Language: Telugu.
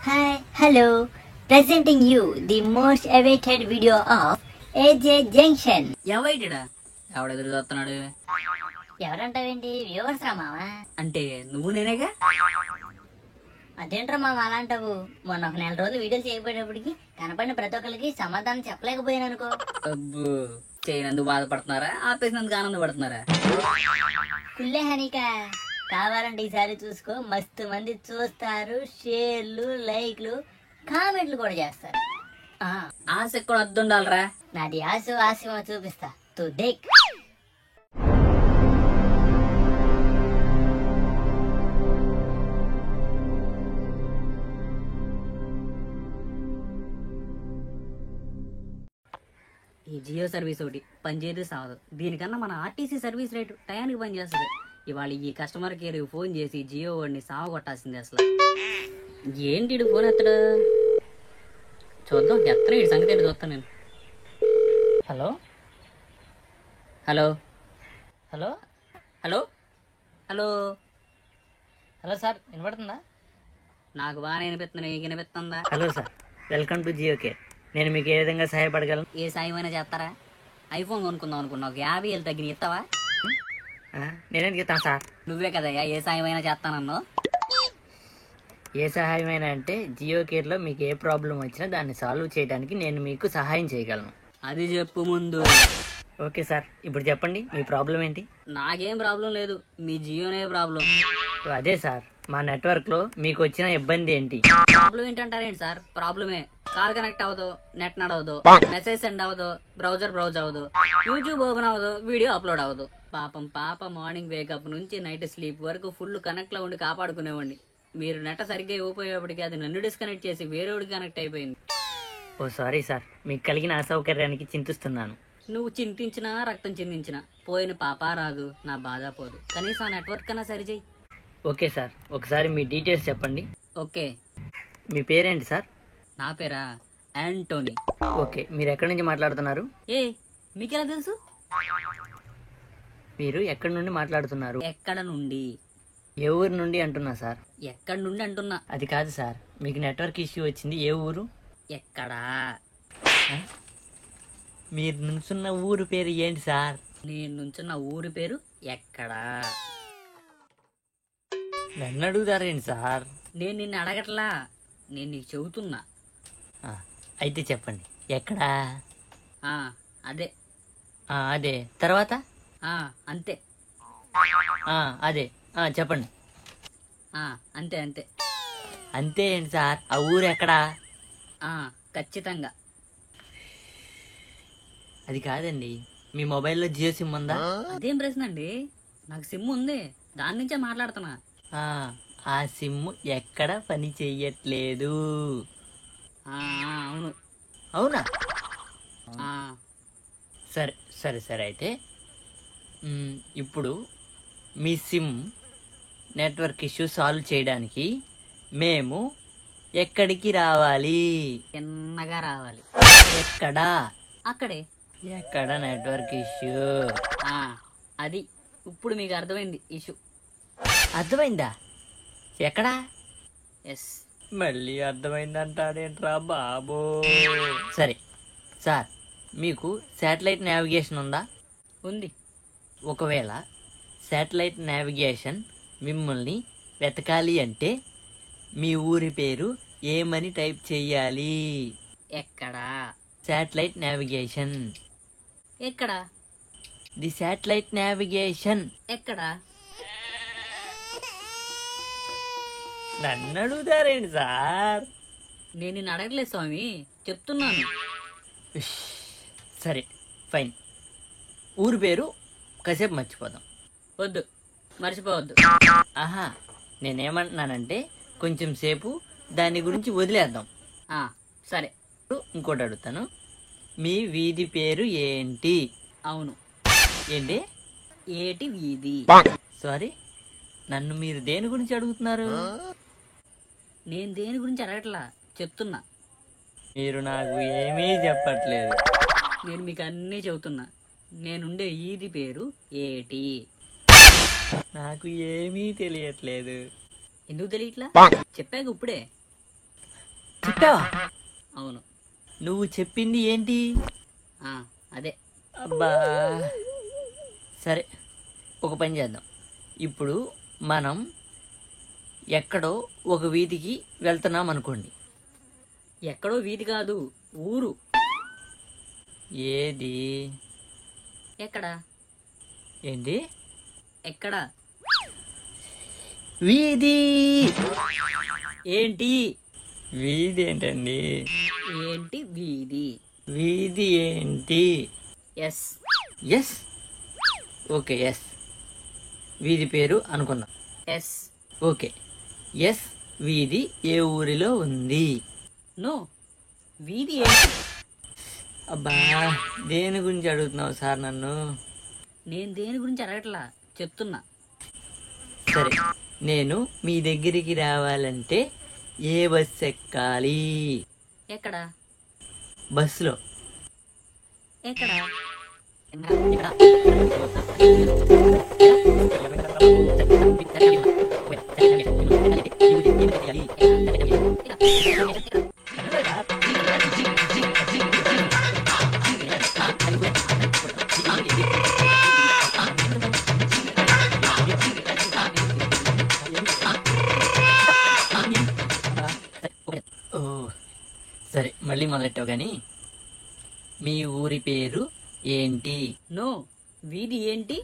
Hi, hello. Presenting you the most awaited video of AJ Junction. ఎవైటడా ఎవడెదురు చూస్తున్నాడు ఎవరంటావేంటి? వ్యూవర్స్ రా మావా. అంటే నువ్వు నేనేగా. అదేంట్రా మామ అలా అంటావు? మొన్న ఒక నెల రోజులు వీడియోలు చేయబోయేటప్పటికి కనపడిన ప్రతి ఒక్కరికి సమాధానం చెప్పలేకపోయాను అనుకో. అబ్బో, చేయనందుకు బాధపడుతున్నారా, ఆపేసినందుకు ఆనందపడుతున్నారా? కుల్లే హనిక. కావాలంటే ఈసారి చూసుకో, మస్తు మంది చూస్తారు, షేర్లు, లైక్లు, కామెంట్లు కూడా చేస్తారు. ఆశకు కూడా అద్దుండాలరా. నాది ఆశ చూపిస్తా. తు దేక్. ఈ జియో సర్వీస్ ఒకటి పనిచేయదు సాగదు. దీనికన్నా మన ఆర్టీసీ సర్వీస్ రేటు టయానికి పనిచేస్తుంది. ఇవాళ ఈ కస్టమర్ కేర్ ఫోన్ చేసి జియో వాడిని సావ కొట్టాల్సింది. అసలు ఏంటి ఫోన్ ఎత్తడు? చూద్దాం, ఎత్తనే ఈ సంగతి ఏంటి చూస్తాను నేను. Hello hello hello hello hello hello sir, వినపడుతుందా? నాకు బాగానే వినిపిస్తుంది, నీకు వినిపిస్తుందా? Hello sir, welcome to Jio care. నేను మీకు ఏ విధంగా సహాయపడగలను? ఏ సాయం అయినా చేస్తారా? ఐఫోన్ కొనుక్కుందాం అనుకున్నా, ఒక 50,000 తగ్గిన ఇస్తావా? నేనేం చెప్తాను సార్? నువ్వే కదయ్యా ఏ సాయం అయినా చేస్తానన్నావు. ఏ సహాయమైనా అంటే జియో కేర్లో మీకు ఏ ప్రాబ్లం వచ్చినా దాన్ని సాల్వ్ చేయడానికి నేను మీకు సహాయం చేయగలను. అది చెప్పు ముందు. ఓకే సార్, ఇప్పుడు చెప్పండి మీ ప్రాబ్లం ఏంటి? నాకేం ప్రాబ్లం లేదు, మీ జియోనే ప్రాబ్లం. అదే సార్, మా నెట్వర్క్లో మీకు వచ్చిన ఇబ్బంది ఏంటి? ప్రాబ్లం ఏంటంటారేంటి సార్? ప్రాబ్లమే. కాల్ కనెక్ట్ అవ్వదు, నెట్ నడవదు, మెసేజ్ సెండ్ అవ్వదు, బ్రౌజర్ బ్రౌజ్ అవ్వదు, యూట్యూబ్ ఓపెన్ అవ్వదు, వీడియో అప్లోడ్ అవ్వదు. పాప మార్నింగ్ వేకప్ నుంచి నైట్ స్లీప్ వరకు ఫుల్ కనెక్ట్ లో ఉండి కాపాడుకునేవాడిని. మీరు నెట్ సరిగ్గా ఇవ్వకపోయేప్పటికీ అది నన్ను డిస్కనెక్ట్ చేసి వేరేవాడికి కనెక్ట్ అయిపోయింది. ఓ సారీ సార్, మీకు కలిగిన అసౌకర్యానికి చింతిస్తున్నాను. నువ్వు చింతించినా రక్తం చిందించినా పోయిన పాప రాదు, నా బాధ పోదు. కనీసం ఆ నెట్వర్క్ కన్నా సరిచేయి. ఓకే సార్, ఒకసారి మీ డీటెయిల్స్ చెప్పండి. ఓకే, మీ పేరేంటి సార్? నా పేరా యాంటోనీ. ఓకే, మీరు ఎక్కడి నుంచి మాట్లాడుతున్నారు? మీకెలా తెలుసు? మీరు ఎక్కడి నుండి మాట్లాడుతున్నారు? ఎక్కడ నుండి? ఏ ఊరు నుండి అంటున్నా సార్? ఎక్కడి నుండి అంటున్నా. అది కాదు సార్, మీకు నెట్వర్క్ ఇష్యూ వచ్చింది, ఏ ఊరు? ఎక్కడా? మీరు నుంచున్న ఊరు పేరు ఏంటి సార్? నేను నుంచున్న ఊరి పేరు ఎక్కడా? నన్ను అడుగుతారేంటి సార్? నేను నిన్ను అడగట్లా, నేను నీకు చెబుతున్నా. అయితే చెప్పండి, ఎక్కడా? అదే. అదే తర్వాత? అంతే. అదే చెప్పండి. అంతే అంతే. అంతే ఏంటి సార్? ఆ ఊరు ఎక్కడా? ఖచ్చితంగా. అది కాదండి, మీ మొబైల్లో జియో సిమ్ ఉందా? అదేం ప్రశ్న అండి, నాకు సిమ్ ఉంది, దాని నుంచే మాట్లాడుతున్నా. ఆ సిమ్ ఎక్కడ పని చెయ్యట్లేదు. అవును. అవునా? సరే సరే సరే, అయితే ఇప్పుడు మీ సిమ్ నెట్వర్క్ ఇష్యూ సాల్వ్ చేయడానికి మేము ఎక్కడికి రావాలి? చిన్నగా రావాలి. ఎక్కడా? అక్కడే. ఎక్కడ నెట్వర్క్ ఇష్యూ? అది ఇప్పుడు మీకు అర్థమైంది ఇష్యూ. అర్థమైందా? ఎక్కడా? ఎస్. మళ్ళీ అర్థమైందంటాడేంట్రా బాబు. సరే సార్, మీకు శాటిలైట్ నావిగేషన్ ఉందా? ఉంది. ఒకవేళ శాటిలైట్ నావిగేషన్ మిమ్మల్ని వెతకాలి అంటే మీ ఊరి పేరు ఏమని టైప్ చేయాలి? ఎక్కడా? Satellite navigation. ఎక్కడా? The satellite navigation. ఎక్కడా? నన్ను అడుగుతారేంటి సార్? నేను నిన్ను అడగలేదు స్వామి, చెప్తున్నాను. సరే ఫైన్, ఊరి పేరు కాసేపు మర్చిపోదాం. వద్దు, మర్చిపోవద్దు. నేనేమంటున్నానంటే కొంచెం సేపు దాని గురించి వదిలేద్దాం. సరే. ఇంకోటి అడుగుతాను, మీ వీధి పేరు ఏంటి? అవును. ఏంటి? ఏటి వీధి? సారీ, నన్ను మీరు దేని గురించి అడుగుతున్నారు? నేను దేని గురించి అడగట్లా, చెప్తున్నా. మీరు నాకు ఏమీ చెప్పట్లేదు. నేను మీకు అన్నీ చెబుతున్నా. నేనుండే వీధి పేరు ఏటి? నాకు ఏమీ తెలియట్లేదు. ఎందుకు తెలియట్లా? చెప్పాక ఇప్పుడే. చెప్పావా? అవును. నువ్వు చెప్పింది ఏంటి? ఆ, అదే. అబ్బా, సరే ఒక పని చేద్దాం. ఇప్పుడు మనం ఎక్కడో ఒక వీధికి వెళ్తున్నాం అనుకోండి. ఎక్కడో వీధి కాదు, ఊరు. ఏది? ఎక్కడ? ఏంటి? ఎక్కడ? వీధి. ఏంటి? వీధి ఏంటండి? ఏంటి వీధి? వీధి ఏంటి? ఎస్. ఎస్. Okay, yes. వీధి పేరు అనుకుందాం. ఎస్. ఓకే, ఎస్ వీధి ఏ ఊరిలో ఉంది? నో, వీధి ఏంటి? అబ్బా, దేని గురించి అడుగుతున్నావు సార్ నన్ను? నేను దేని గురించి అడగట్లా, చెప్తున్నా. సరే, నేను మీ దగ్గరికి రావాలంటే ఏ బస్ ఎక్కాలి? ఎక్కడ? బస్సులో. ఎక్కడ? ఓ, సరే మళ్ళీ మొదలెట్టావు కానీ మీ ఊరి పేరు ఏంటి? నో, వీధి ఏంటి?